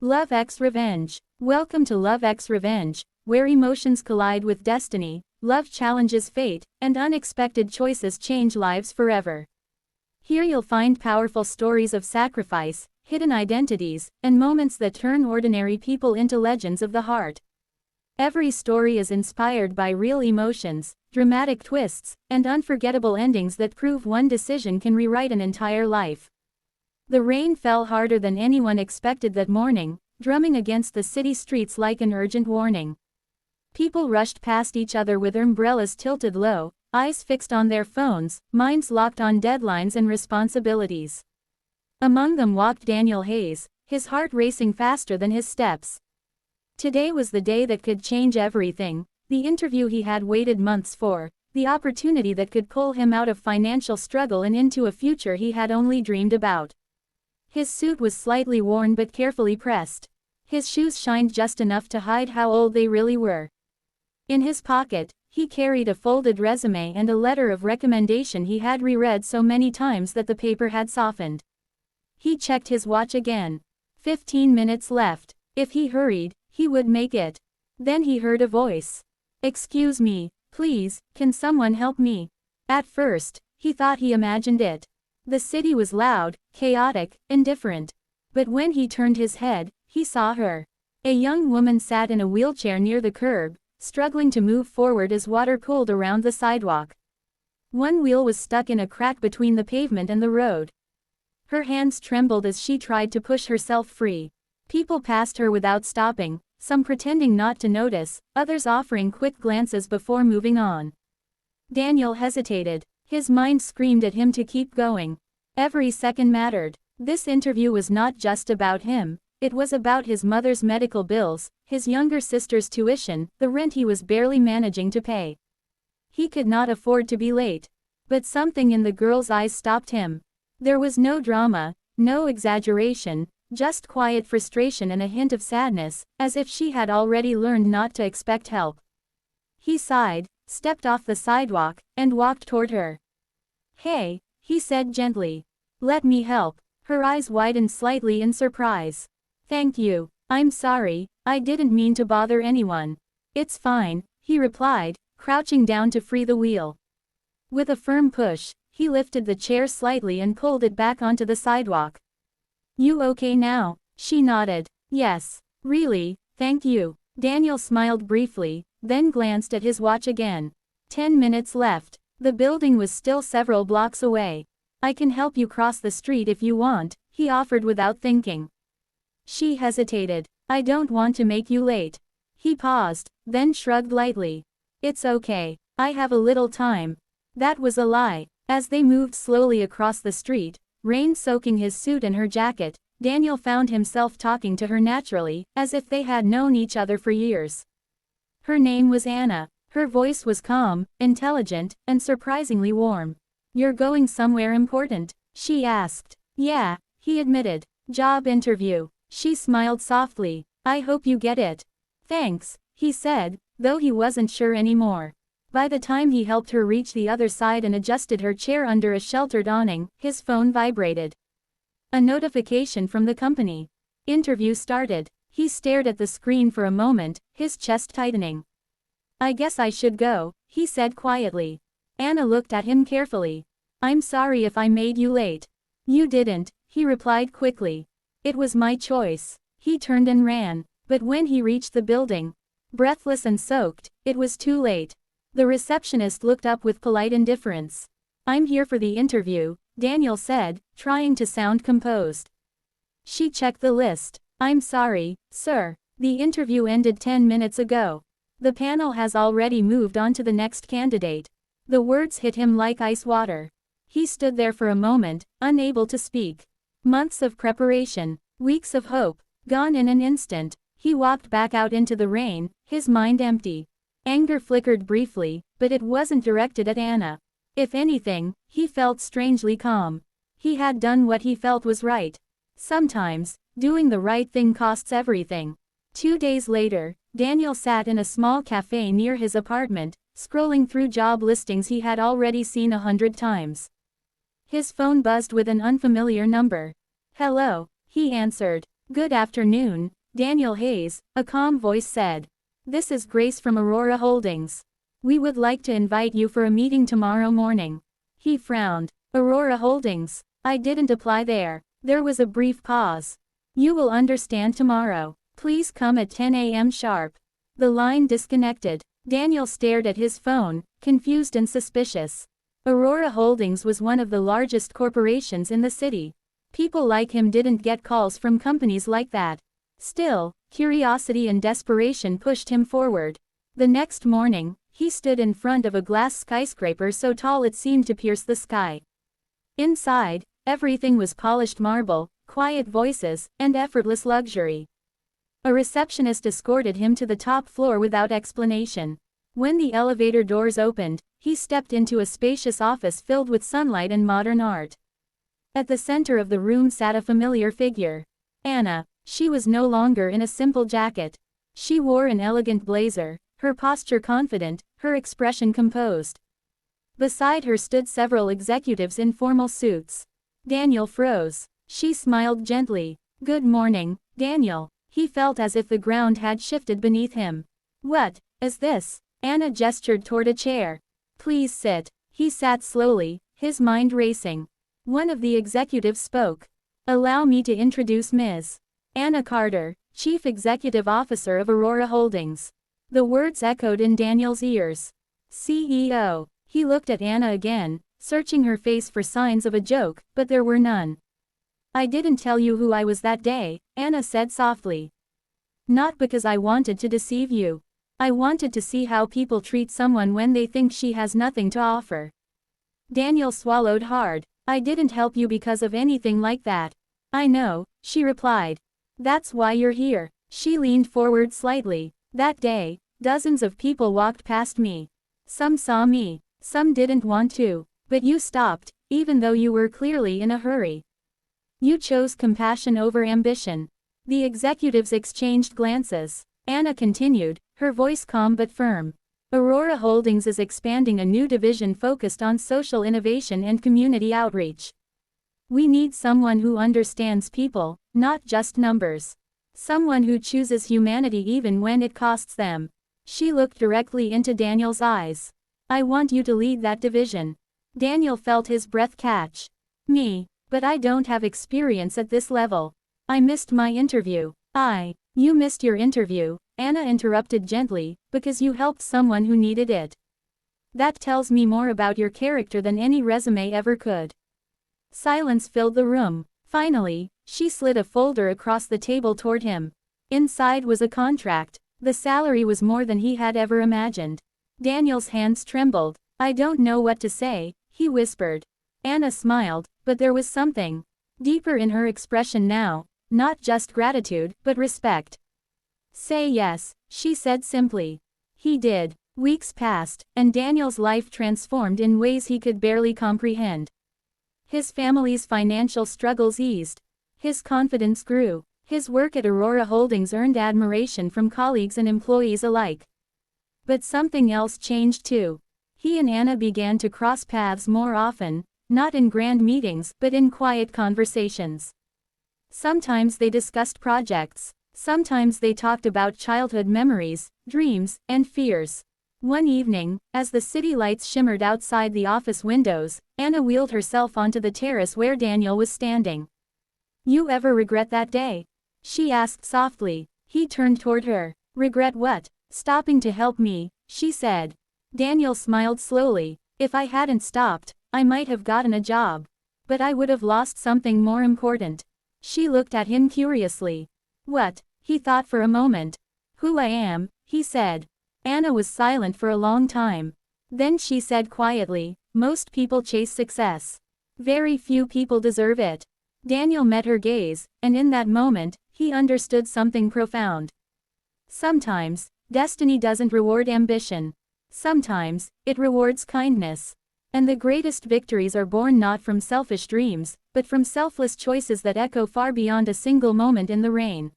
Love X Revenge. Welcome to Love X Revenge, where emotions collide with destiny, love challenges fate, and unexpected choices change lives forever. Here you'll find powerful stories of sacrifice, hidden identities, and moments that turn ordinary people into legends of the heart. Every story is inspired by real emotions, dramatic twists, and unforgettable endings that prove one decision can rewrite an entire life. The rain fell harder than anyone expected that morning, drumming against the city streets like an urgent warning. People rushed past each other with umbrellas tilted low, eyes fixed on their phones, minds locked on deadlines and responsibilities. Among them walked Daniel Hayes, his heart racing faster than his steps. Today was the day that could change everything, the interview he had waited months for, the opportunity that could pull him out of financial struggle and into a future he had only dreamed about. His suit was slightly worn but carefully pressed. His shoes shined just enough to hide how old they really were. In his pocket, he carried a folded resume and a letter of recommendation he had reread so many times that the paper had softened. He checked his watch again. 15 minutes left. If he hurried, he would make it. Then he heard a voice. "Excuse me, please, can someone help me?" At first, he thought he imagined it. The city was loud, chaotic, indifferent. But when he turned his head, he saw her. A young woman sat in a wheelchair near the curb, struggling to move forward as water pooled around the sidewalk. One wheel was stuck in a crack between the pavement and the road. Her hands trembled as she tried to push herself free. People passed her without stopping, some pretending not to notice, others offering quick glances before moving on. Daniel hesitated. His mind screamed at him to keep going. Every second mattered. This interview was not just about him, it was about his mother's medical bills, his younger sister's tuition, the rent he was barely managing to pay. He could not afford to be late. But something in the girl's eyes stopped him. There was no drama, no exaggeration, just quiet frustration and a hint of sadness, as if she had already learned not to expect help. He sighed, stepped off the sidewalk, and walked toward her. "Hey," he said gently. "Let me help." Her eyes widened slightly in surprise. "Thank you. I'm sorry, I didn't mean to bother anyone." "It's fine," he replied, crouching down to free the wheel. With a firm push, he lifted the chair slightly and pulled it back onto the sidewalk. "You okay now?" She nodded. "Yes. Really, thank you." Daniel smiled briefly, then glanced at his watch again. 10 minutes left. The building was still several blocks away. "I can help you cross the street if you want," he offered without thinking. She hesitated. "I don't want to make you late." He paused, then shrugged lightly. "It's okay. I have a little time." That was a lie. As they moved slowly across the street, rain soaking his suit and her jacket, Daniel found himself talking to her naturally, as if they had known each other for years. Her name was Anna. Her voice was calm, intelligent, and surprisingly warm. "You're going somewhere important?" she asked. "Yeah," he admitted. "Job interview." She smiled softly. "I hope you get it." "Thanks," he said, though he wasn't sure anymore. By the time he helped her reach the other side and adjusted her chair under a sheltered awning, his phone vibrated. A notification from the company. Interview started. He stared at the screen for a moment, his chest tightening. "I guess I should go," he said quietly. Anna looked at him carefully. "I'm sorry if I made you late." "You didn't," he replied quickly. "It was my choice." He turned and ran. But when he reached the building, breathless and soaked, it was too late. The receptionist looked up with polite indifference. "I'm here for the interview," Daniel said, trying to sound composed. She checked the list. "I'm sorry, sir. The interview ended 10 minutes ago. The panel has already moved on to the next candidate." The words hit him like ice water. He stood there for a moment, unable to speak. Months of preparation, weeks of hope, gone in an instant. He walked back out into the rain, his mind empty. Anger flickered briefly, but it wasn't directed at Anna. If anything, he felt strangely calm. He had done what he felt was right. Sometimes, doing the right thing costs everything. 2 days later, Daniel sat in a small cafe near his apartment, scrolling through job listings he had already seen 100 times. His phone buzzed with an unfamiliar number. "Hello," he answered. Good afternoon, Daniel Hayes, a calm voice said. This is Grace from Aurora Holdings. We would like to invite you for a meeting tomorrow morning. He frowned. Aurora Holdings. I didn't apply there. There was a brief pause. You will understand tomorrow. Please come at 10 a.m. sharp. The line disconnected. Daniel stared at his phone, confused and suspicious. Aurora Holdings was one of the largest corporations in the city. People like him didn't get calls from companies like that. Still, curiosity and desperation pushed him forward. The next morning, he stood in front of a glass skyscraper so tall it seemed to pierce the sky. Inside, everything was polished marble, quiet voices, and effortless luxury. A receptionist escorted him to the top floor without explanation. When the elevator doors opened, he stepped into a spacious office filled with sunlight and modern art. At the center of the room sat a familiar figure. Anna. She was no longer in a simple jacket. She wore an elegant blazer, her posture confident, her expression composed. Beside her stood several executives in formal suits. Daniel froze. She smiled gently. Good morning, Daniel. He felt as if the ground had shifted beneath him. What is this? Anna gestured toward a chair. Please sit. He sat slowly, his mind racing. One of the executives spoke. Allow me to introduce Ms. Anna Carter, Chief Executive Officer of Aurora Holdings. The words echoed in Daniel's ears. CEO. He looked at Anna again, searching her face for signs of a joke, but there were none. I didn't tell you who I was that day, Anna said softly. Not because I wanted to deceive you. I wanted to see how people treat someone when they think she has nothing to offer. Daniel swallowed hard. I didn't help you because of anything like that. I know, she replied. That's why you're here. She leaned forward slightly. That day, dozens of people walked past me. Some saw me, some didn't want to, but you stopped, even though you were clearly in a hurry. You chose compassion over ambition. The executives exchanged glances. Anna continued, her voice calm but firm. Aurora Holdings is expanding a new division focused on social innovation and community outreach. We need someone who understands people, not just numbers. Someone who chooses humanity even when it costs them. She looked directly into Daniel's eyes. I want you to lead that division. Daniel felt his breath catch. Me, but I don't have experience at this level. I missed my interview. You missed your interview, Anna interrupted gently, because you helped someone who needed it. That tells me more about your character than any resume ever could. Silence filled the room. Finally, she slid a folder across the table toward him. Inside was a contract. The salary was more than he had ever imagined. Daniel's hands trembled. I don't know what to say, he whispered. Anna smiled, but there was something deeper in her expression now, not just gratitude, but respect. Say yes, she said simply. He did. Weeks passed, and Daniel's life transformed in ways he could barely comprehend. His family's financial struggles eased. His confidence grew. His work at Aurora Holdings earned admiration from colleagues and employees alike. But something else changed too. He and Anna began to cross paths more often, not in grand meetings but in quiet conversations. Sometimes they discussed projects. Sometimes they talked about childhood memories, dreams, and fears. One evening, as the city lights shimmered outside the office windows, Anna wheeled herself onto the terrace where Daniel was standing. You ever regret that day? She asked softly. He turned toward her. Regret what? Stopping to help me, she said. Daniel smiled slowly. If I hadn't stopped, I might have gotten a job. But I would have lost something more important. She looked at him curiously. What? He thought for a moment. Who I am, he said. Anna was silent for a long time. Then she said quietly, most people chase success. Very few people deserve it. Daniel met her gaze, and in that moment, he understood something profound. Sometimes, destiny doesn't reward ambition. Sometimes, it rewards kindness. And the greatest victories are born not from selfish dreams, but from selfless choices that echo far beyond a single moment in the rain.